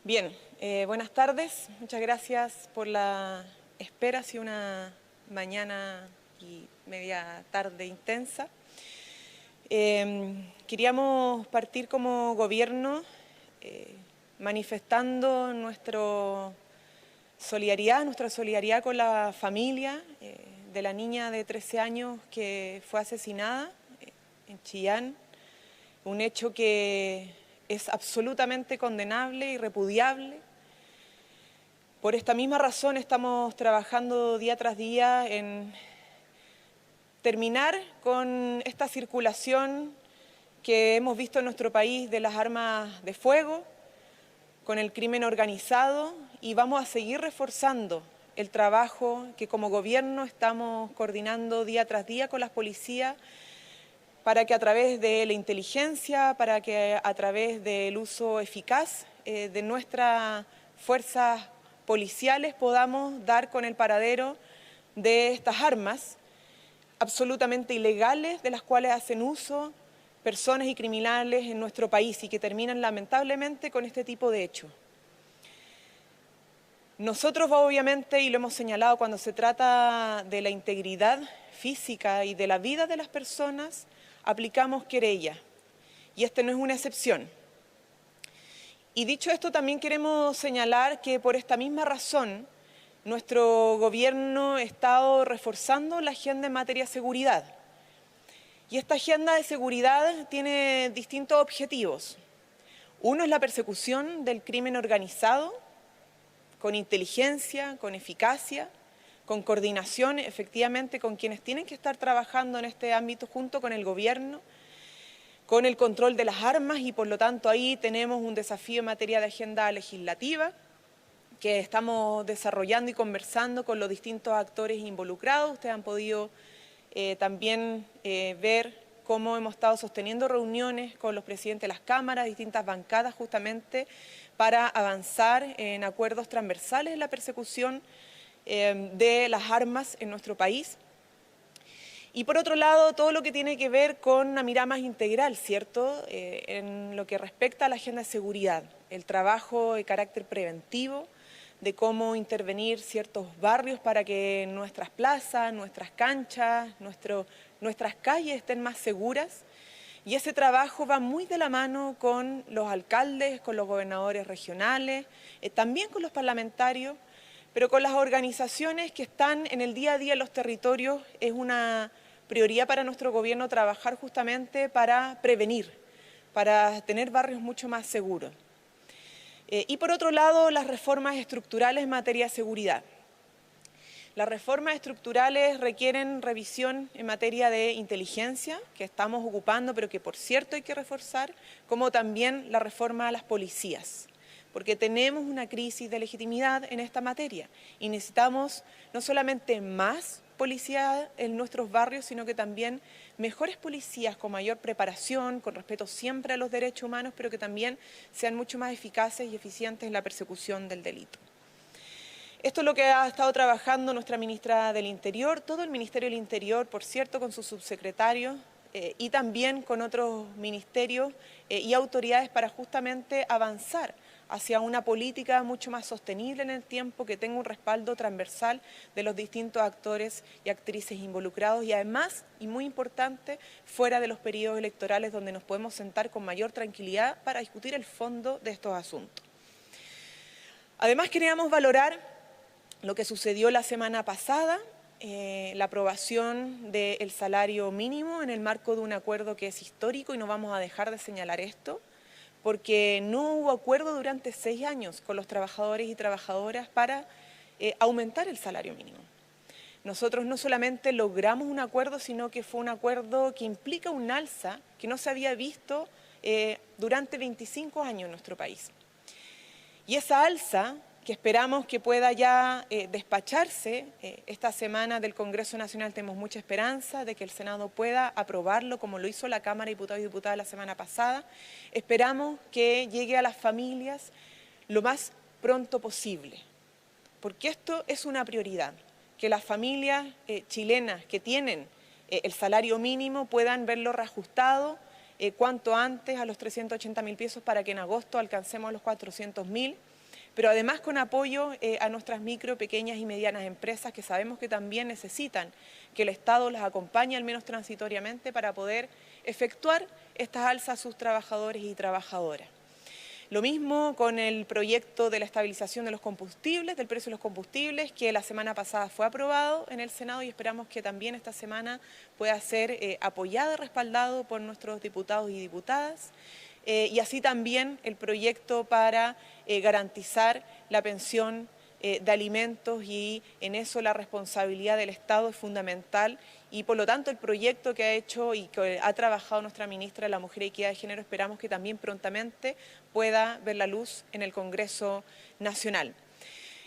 Bien, buenas tardes. Muchas gracias por la espera. Ha sido una mañana y media tarde intensa. Queríamos partir como gobierno manifestando nuestra solidaridad con la familia de la niña de 13 años que fue asesinada en Chillán, un hecho que es absolutamente condenable y repudiable. Por esta misma razón estamos trabajando día tras día en terminar con esta circulación que hemos visto en nuestro país de las armas de fuego, con el crimen organizado, y vamos a seguir reforzando el trabajo que como gobierno estamos coordinando día tras día con las policías para que a través de la inteligencia, para que a través del uso eficaz de nuestras fuerzas policiales podamos dar con el paradero de estas armas absolutamente ilegales de las cuales hacen uso personas y criminales en nuestro país y que terminan lamentablemente con este tipo de hechos. Nosotros obviamente, y lo hemos señalado, cuando se trata de la integridad física y de la vida de las personas, aplicamos querella, y esta no es una excepción. Y dicho esto, también queremos señalar que por esta misma razón nuestro gobierno ha estado reforzando la agenda en materia de seguridad. Y esta agenda de seguridad tiene distintos objetivos. Uno es la persecución del crimen organizado, con inteligencia, con eficacia, con coordinación efectivamente con quienes tienen que estar trabajando en este ámbito junto con el gobierno, con el control de las armas, y por lo tanto ahí tenemos un desafío en materia de agenda legislativa que estamos desarrollando y conversando con los distintos actores involucrados. Ustedes han podido también ver cómo hemos estado sosteniendo reuniones con los presidentes de las cámaras, distintas bancadas, justamente para avanzar en acuerdos transversales en la persecución de las armas en nuestro país. Y por otro lado, todo lo que tiene que ver con una mirada más integral, ¿cierto?, en lo que respecta a la agenda de seguridad, el trabajo de carácter preventivo, de cómo intervenir ciertos barrios para que nuestras plazas, nuestras canchas, nuestras calles estén más seguras. Y ese trabajo va muy de la mano con los alcaldes, con los gobernadores regionales, también con los parlamentarios, pero con las organizaciones que están en el día a día en los territorios. Es una prioridad para nuestro gobierno trabajar justamente para prevenir, para tener barrios mucho más seguros. Y por otro lado, las reformas estructurales en materia de seguridad. Las reformas estructurales requieren revisión en materia de inteligencia, que estamos ocupando, pero que por cierto hay que reforzar, como también la reforma a las policías, porque tenemos una crisis de legitimidad en esta materia y necesitamos no solamente más policía en nuestros barrios, sino que también mejores policías con mayor preparación, con respeto siempre a los derechos humanos, pero que también sean mucho más eficaces y eficientes en la persecución del delito. Esto es lo que ha estado trabajando nuestra ministra del Interior, todo el Ministerio del Interior, por cierto, con sus subsecretarios y también con otros ministerios y autoridades para justamente avanzar hacia una política mucho más sostenible en el tiempo, que tenga un respaldo transversal de los distintos actores y actrices involucrados, y además, y muy importante, fuera de los periodos electorales, donde nos podemos sentar con mayor tranquilidad para discutir el fondo de estos asuntos. Además, queríamos valorar lo que sucedió la semana pasada, la aprobación del salario mínimo en el marco de un acuerdo que es histórico, y no vamos a dejar de señalar esto, porque no hubo acuerdo durante 6 años con los trabajadores y trabajadoras para aumentar el salario mínimo. Nosotros no solamente logramos un acuerdo, sino que fue un acuerdo que implica un alza que no se había visto durante 25 años en nuestro país. Y esa alza, que esperamos que pueda ya despacharse esta semana del Congreso Nacional, tenemos mucha esperanza de que el Senado pueda aprobarlo como lo hizo la Cámara de Diputados y Diputadas la semana pasada. Esperamos que llegue a las familias lo más pronto posible, porque esto es una prioridad, que las familias chilenas que tienen el salario mínimo puedan verlo reajustado cuanto antes a los 380.000 pesos, para que en agosto alcancemos los 400.000. pero además con apoyo a nuestras micro, pequeñas y medianas empresas que sabemos que también necesitan que el Estado las acompañe al menos transitoriamente para poder efectuar estas alzas a sus trabajadores y trabajadoras. Lo mismo con el proyecto de la estabilización de los combustibles, del precio de los combustibles, que la semana pasada fue aprobado en el Senado y esperamos que también esta semana pueda ser apoyado y respaldado por nuestros diputados y diputadas. Y así también el proyecto para garantizar la pensión de alimentos, y en eso la responsabilidad del Estado es fundamental, y por lo tanto el proyecto que ha hecho y que ha trabajado nuestra ministra de la Mujer y Equidad de Género esperamos que también prontamente pueda ver la luz en el Congreso Nacional.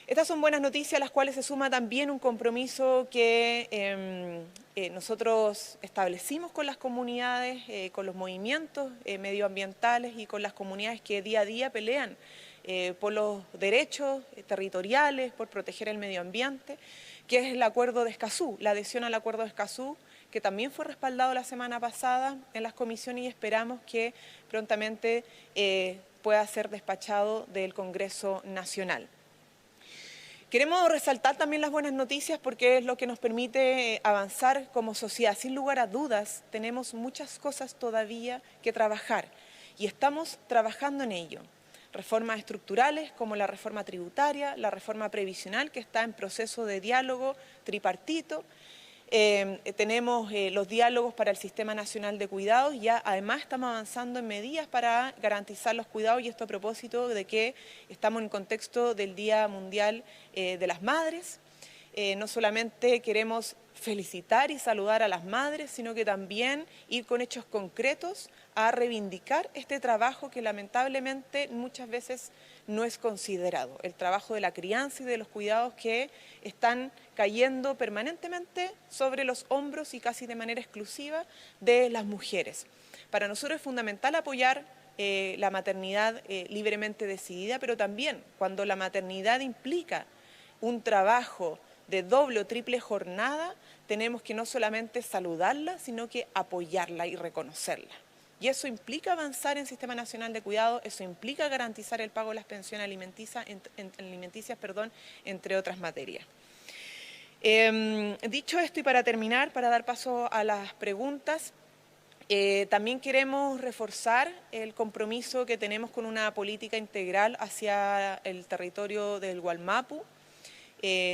Estas son buenas noticias, a las cuales se suma también un compromiso que nosotros establecimos con las comunidades, con los movimientos medioambientales y con las comunidades que día a día pelean por los derechos territoriales, por proteger el medio ambiente, que es el acuerdo de Escazú, la adhesión al acuerdo de Escazú, que también fue respaldado la semana pasada en las comisiones y esperamos que prontamente pueda ser despachado del Congreso Nacional. Queremos resaltar también las buenas noticias porque es lo que nos permite avanzar como sociedad. Sin lugar a dudas, tenemos muchas cosas todavía que trabajar y estamos trabajando en ello. Reformas estructurales como la reforma tributaria, la reforma previsional que está en proceso de diálogo tripartito. Tenemos los diálogos para el Sistema Nacional de Cuidados, ya además estamos avanzando en medidas para garantizar los cuidados, y esto a propósito de que estamos en contexto del Día Mundial de las Madres. No solamente queremos felicitar y saludar a las madres, sino que también ir con hechos concretos a reivindicar este trabajo que lamentablemente muchas veces no es considerado, el trabajo de la crianza y de los cuidados que están cayendo permanentemente sobre los hombros y casi de manera exclusiva de las mujeres. Para nosotros es fundamental apoyar la maternidad libremente decidida, pero también cuando la maternidad implica un trabajo de doble o triple jornada, tenemos que no solamente saludarla, sino que apoyarla y reconocerla. Y eso implica avanzar en Sistema Nacional de Cuidado, eso implica garantizar el pago de las pensiones alimenticias, entre otras materias. Dicho esto, y para terminar, para dar paso a las preguntas, también queremos reforzar el compromiso que tenemos con una política integral hacia el territorio del Gualmapu,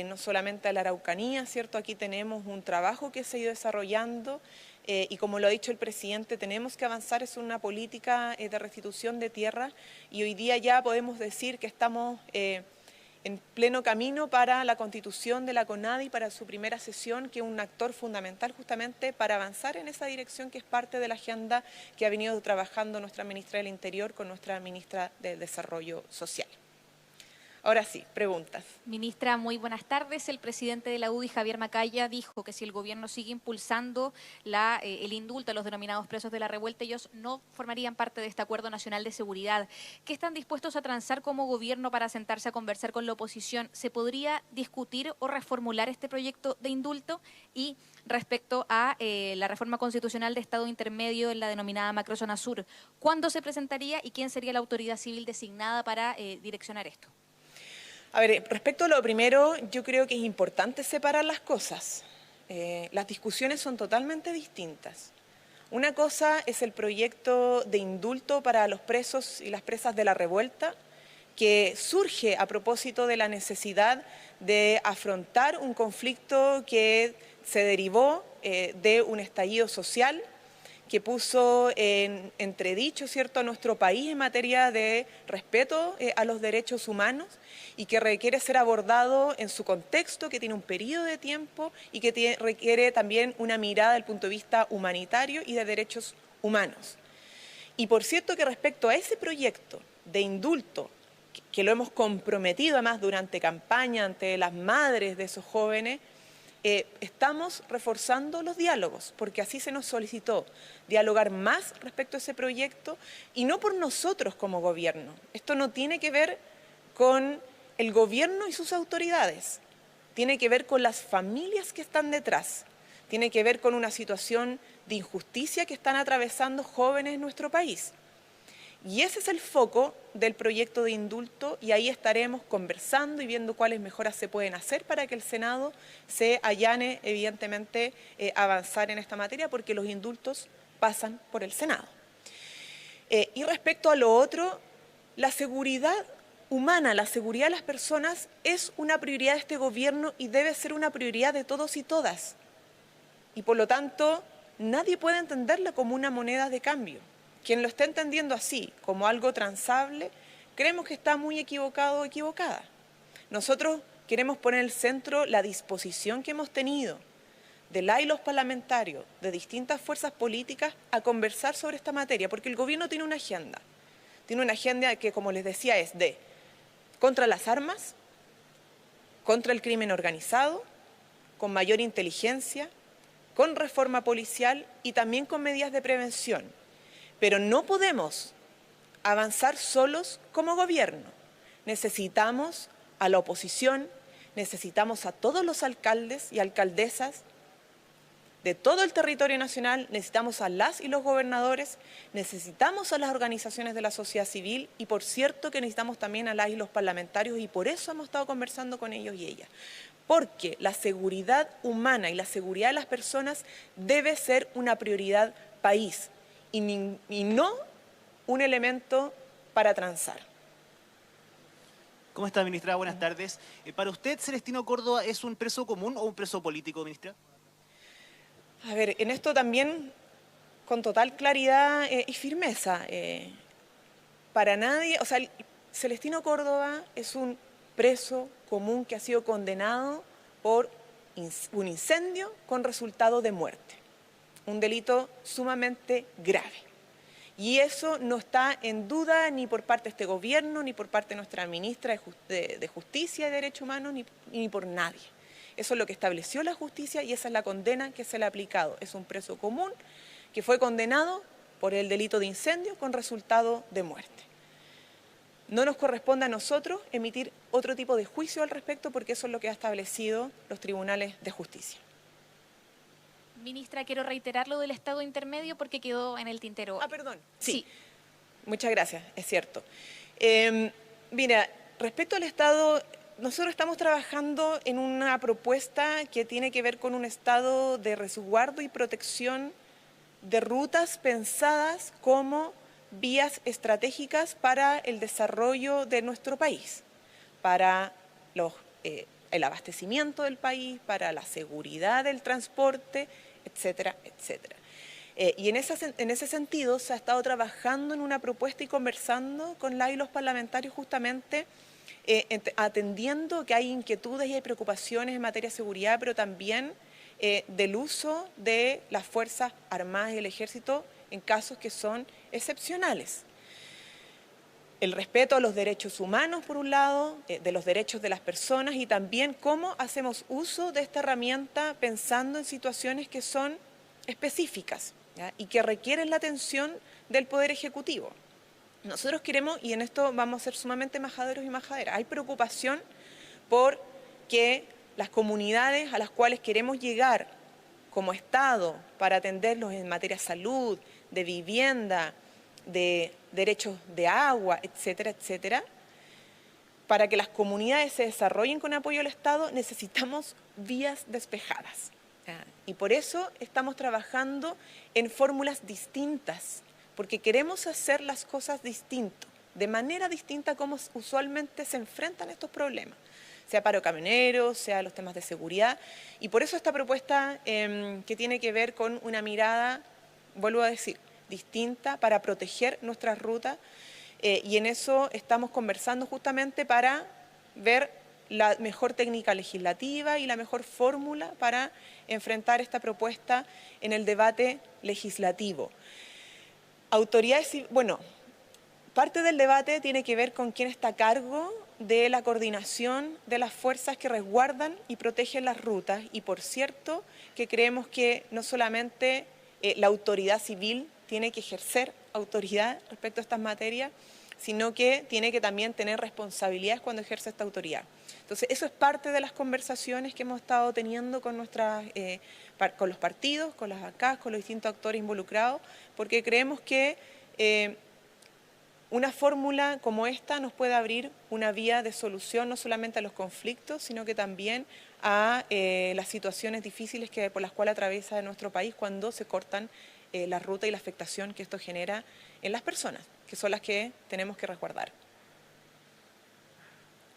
no solamente a la Araucanía, ¿cierto? Aquí tenemos un trabajo que se ha ido desarrollando y como lo ha dicho el presidente, tenemos que avanzar en una política de restitución de tierra, y hoy día ya podemos decir que estamos en pleno camino para la constitución de la CONADI, para su primera sesión, que es un actor fundamental justamente para avanzar en esa dirección, que es parte de la agenda que ha venido trabajando nuestra ministra del Interior con nuestra ministra del Desarrollo Social. Ahora sí, preguntas. Ministra, muy buenas tardes. El presidente de la UDI, Javier Macaya, dijo que si el gobierno sigue impulsando el indulto a los denominados presos de la revuelta, ellos no formarían parte de este Acuerdo Nacional de Seguridad. ¿Qué están dispuestos a transar como gobierno para sentarse a conversar con la oposición? ¿Se podría discutir o reformular este proyecto de indulto? Y respecto a la reforma constitucional de Estado intermedio en la denominada Macrozona Sur, ¿cuándo se presentaría y quién sería la autoridad civil designada para direccionar esto? A ver, respecto a lo primero, yo creo que es importante separar las cosas. Las discusiones son totalmente distintas. Una cosa es el proyecto de indulto para los presos y las presas de la revuelta, que surge a propósito de la necesidad de afrontar un conflicto que se derivó de un estallido social que puso en entredicho, ¿cierto?, a nuestro país en materia de respeto a los derechos humanos, y que requiere ser abordado en su contexto, que tiene un periodo de tiempo y que requiere también una mirada desde el punto de vista humanitario y de derechos humanos. Y por cierto que respecto a ese proyecto de indulto, que lo hemos comprometido además durante campaña ante las madres de esos jóvenes, estamos reforzando los diálogos, porque así se nos solicitó dialogar más respecto a ese proyecto, y no por nosotros como gobierno. Esto no tiene que ver con el gobierno y sus autoridades, tiene que ver con las familias que están detrás, tiene que ver con una situación de injusticia que están atravesando jóvenes en nuestro país. Y ese es el foco del proyecto de indulto y ahí estaremos conversando y viendo cuáles mejoras se pueden hacer para que el Senado se allane, evidentemente, avanzar en esta materia, porque los indultos pasan por el Senado. Y respecto a lo otro, la seguridad humana, la seguridad de las personas es una prioridad de este gobierno y debe ser una prioridad de todos y todas. Y por lo tanto, nadie puede entenderla como una moneda de cambio. Quien lo está entendiendo así, como algo transable, creemos que está muy equivocado o equivocada. Nosotros queremos poner en el centro la disposición que hemos tenido de la y los parlamentarios, de distintas fuerzas políticas, a conversar sobre esta materia, porque el gobierno tiene una agenda. Tiene una agenda que, como les decía, es de contra las armas, contra el crimen organizado, con mayor inteligencia, con reforma policial y también con medidas de prevención. Pero no podemos avanzar solos como gobierno. Necesitamos a la oposición, necesitamos a todos los alcaldes y alcaldesas de todo el territorio nacional, necesitamos a las y los gobernadores, necesitamos a las organizaciones de la sociedad civil y, por cierto, que necesitamos también a las y los parlamentarios, y por eso hemos estado conversando con ellos y ellas. Porque la seguridad humana y la seguridad de las personas debe ser una prioridad país y no un elemento para transar. ¿Cómo está, ministra? Buenas tardes. ¿Para usted, Celestino Córdoba, es un preso común o un preso político, ministra? A ver, en esto también, con total claridad y firmeza, para nadie, o sea, Celestino Córdoba es un preso común que ha sido condenado por un incendio con resultado de muerte, un delito sumamente grave. Y eso no está en duda ni por parte de este gobierno, ni por parte de nuestra ministra de Justicia y Derechos Humanos, ni por nadie. Eso es lo que estableció la justicia y esa es la condena que se le ha aplicado. Es un preso común que fue condenado por el delito de incendio con resultado de muerte. No nos corresponde a nosotros emitir otro tipo de juicio al respecto porque eso es lo que ha establecido los tribunales de justicia. Ministra, quiero reiterar lo del estado intermedio porque quedó en el tintero. Ah, perdón. Sí. Muchas gracias, es cierto. Mira, respecto al estado, nosotros estamos trabajando en una propuesta que tiene que ver con un estado de resguardo y protección de rutas pensadas como vías estratégicas para el desarrollo de nuestro país, para el abastecimiento del país, para la seguridad del transporte, etcétera, etcétera. Y en ese sentido se ha estado trabajando en una propuesta y conversando con la y los parlamentarios justamente atendiendo que hay inquietudes y hay preocupaciones en materia de seguridad, pero también del uso de las Fuerzas Armadas y el Ejército en casos que son excepcionales. El respeto a los derechos humanos, por un lado, de los derechos de las personas y también cómo hacemos uso de esta herramienta pensando en situaciones que son específicas, ¿ya? Y que requieren la atención del Poder Ejecutivo. Nosotros queremos, y en esto vamos a ser sumamente majaderos y majaderas, hay preocupación por que las comunidades a las cuales queremos llegar como Estado para atenderlos en materia de salud, de vivienda, de derechos de agua, etcétera, etcétera, para que las comunidades se desarrollen con apoyo del Estado necesitamos vías despejadas. Y por eso estamos trabajando en fórmulas distintas, porque queremos hacer las cosas distinto, de manera distinta como usualmente se enfrentan estos problemas, sea paro camionero, sea los temas de seguridad, y por eso esta propuesta que tiene que ver con una mirada, vuelvo a decir, distinta para proteger nuestras rutas, y en eso estamos conversando justamente para ver la mejor técnica legislativa y la mejor fórmula para enfrentar esta propuesta en el debate legislativo. Autoridades, bueno, parte del debate tiene que ver con quién está a cargo de la coordinación de las fuerzas que resguardan y protegen las rutas, y por cierto que creemos que no solamente la autoridad civil tiene que ejercer autoridad respecto a estas materias, sino que tiene que también tener responsabilidades cuando ejerce esta autoridad. Entonces, eso es parte de las conversaciones que hemos estado teniendo con con los partidos, con las bancas, con los distintos actores involucrados, porque creemos que Una fórmula como esta nos puede abrir una vía de solución no solamente a los conflictos, sino que también a las situaciones difíciles por las cuales atraviesa nuestro país cuando se cortan la ruta y la afectación que esto genera en las personas, que son las que tenemos que resguardar.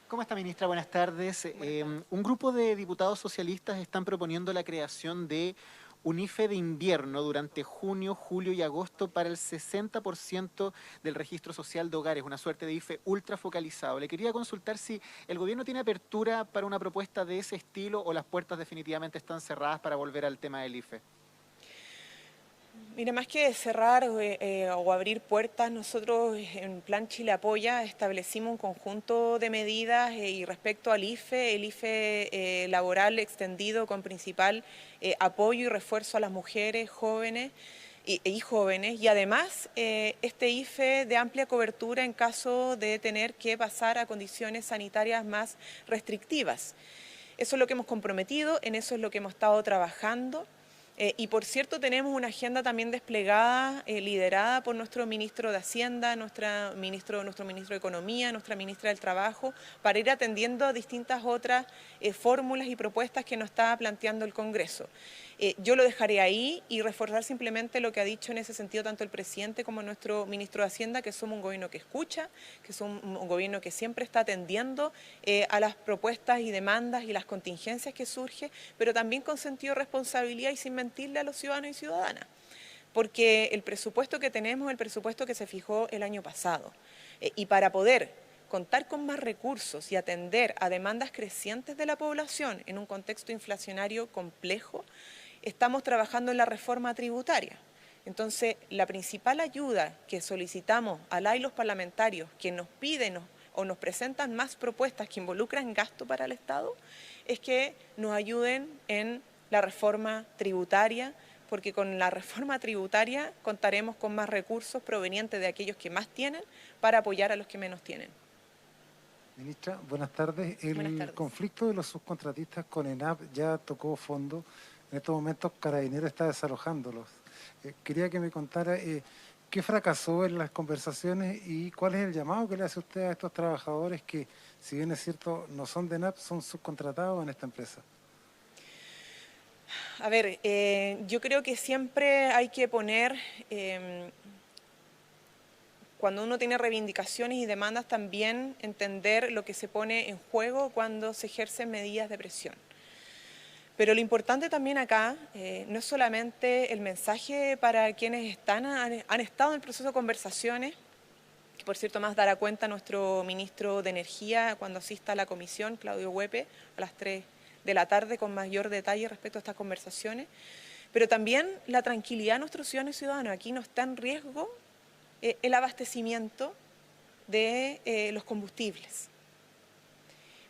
¿Cómo está, ministra? Buenas tardes. Un grupo de diputados socialistas están proponiendo la creación de un IFE de invierno durante junio, julio y agosto para el 60% del registro social de hogares, una suerte de IFE ultra focalizado. Le quería consultar si el gobierno tiene apertura para una propuesta de ese estilo o las puertas definitivamente están cerradas para volver al tema del IFE. Mira, más que cerrar o abrir puertas, nosotros en Plan Chile Apoya establecimos un conjunto de medidas y respecto al IFE, el IFE laboral extendido con principal apoyo y refuerzo a las mujeres jóvenes y jóvenes, y además este IFE de amplia cobertura en caso de tener que pasar a condiciones sanitarias más restrictivas. Eso es lo que hemos comprometido, en eso es lo que hemos estado trabajando. Y por cierto, tenemos una agenda también desplegada, liderada por nuestro ministro de Hacienda, nuestro ministro de Economía, nuestra ministra del Trabajo, para ir atendiendo a distintas otras fórmulas y propuestas que nos está planteando el Congreso. Yo lo dejaré ahí y reforzar simplemente lo que ha dicho en ese sentido tanto el presidente como nuestro ministro de Hacienda, que somos un gobierno que escucha, que somos un gobierno que siempre está atendiendo a las propuestas y demandas y las contingencias que surgen, pero también con sentido de responsabilidad y sin mentirle a los ciudadanos y ciudadanas. Porque el presupuesto que tenemos es el presupuesto que se fijó el año pasado. Y para poder contar con más recursos y atender a demandas crecientes de la población en un contexto inflacionario complejo, estamos trabajando en la reforma tributaria. Entonces, la principal ayuda que solicitamos a los parlamentarios que nos piden o nos presentan más propuestas que involucran gasto para el Estado, es que nos ayuden en la reforma tributaria, porque con la reforma tributaria contaremos con más recursos provenientes de aquellos que más tienen para apoyar a los que menos tienen. Ministra, buenas tardes. El conflicto de los subcontratistas con ENAP ya tocó fondo. En estos momentos Carabineros está desalojándolos. Quería que me contara qué fracasó en las conversaciones y cuál es el llamado que le hace usted a estos trabajadores que, si bien es cierto, no son de ENAP, son subcontratados en esta empresa. A ver, yo creo que siempre hay que poner, cuando uno tiene reivindicaciones y demandas, también entender lo que se pone en juego cuando se ejercen medidas de presión. Pero lo importante también acá no es solamente el mensaje para quienes han estado en el proceso de conversaciones, que por cierto más dará cuenta nuestro ministro de Energía cuando asista a la comisión, Claudio Huepe, a las 3 de la tarde con mayor detalle respecto a estas conversaciones, pero también la tranquilidad de nuestros ciudadanos y ciudadanos. Aquí no está en riesgo el abastecimiento de los combustibles,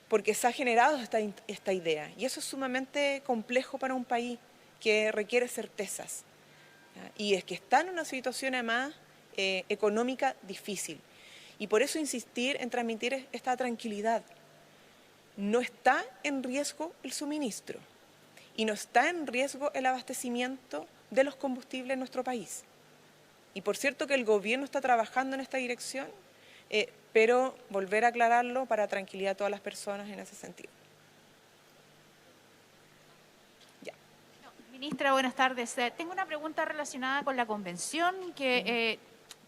porque se ha generado esta idea, y eso es sumamente complejo para un país que requiere certezas, ¿ya? Y es que está en una situación además económica difícil, y por eso insistir en transmitir esta tranquilidad. No está en riesgo el suministro y no está en riesgo el abastecimiento de los combustibles en nuestro país. Y por cierto que el gobierno está trabajando en esta dirección, pero volver a aclararlo para tranquilidad de todas las personas en ese sentido. Ya. Ministra, buenas tardes. Tengo una pregunta relacionada con la convención que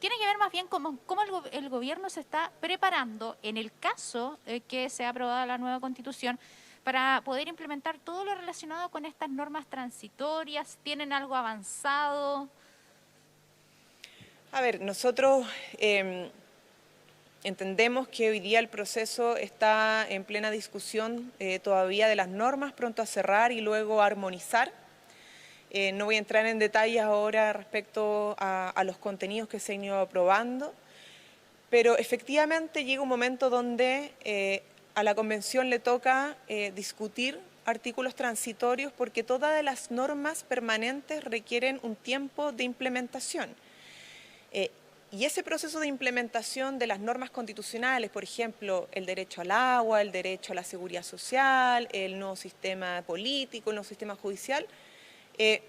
tiene que ver más bien con cómo el gobierno se está preparando en el caso que sea aprobada la nueva Constitución para poder implementar todo lo relacionado con estas normas transitorias. ¿Tienen algo avanzado? A ver, nosotros entendemos que hoy día el proceso está en plena discusión todavía de las normas, pronto a cerrar y luego a armonizar. No voy a entrar en detalles ahora respecto a los contenidos que se han ido aprobando, pero efectivamente llega un momento donde a la Convención le toca discutir artículos transitorios porque todas las normas permanentes requieren un tiempo de implementación. Y ese proceso de implementación de las normas constitucionales, por ejemplo, el derecho al agua, el derecho a la seguridad social, el nuevo sistema político, el nuevo sistema judicial,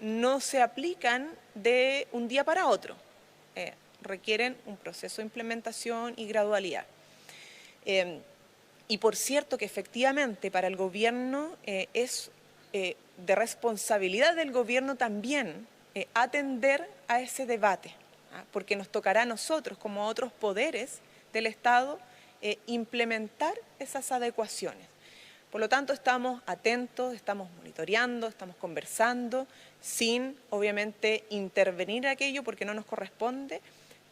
no se aplican de un día para otro. requieren un proceso de implementación y gradualidad. Y por cierto que efectivamente para el gobierno es de responsabilidad del gobierno también atender a ese debate, porque nos tocará a nosotros como a otros poderes del Estado implementar esas adecuaciones. Por lo tanto, estamos atentos, estamos monitoreando, estamos conversando, sin obviamente intervenir en aquello porque no nos corresponde,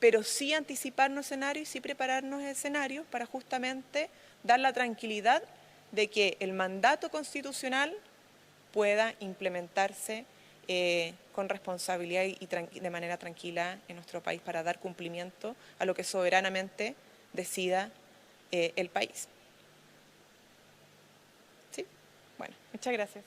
pero sí anticiparnos escenarios y sí prepararnos escenarios para justamente dar la tranquilidad de que el mandato constitucional pueda implementarse con responsabilidad y de manera tranquila en nuestro país para dar cumplimiento a lo que soberanamente decida el país. ¿Sí? Bueno, muchas gracias.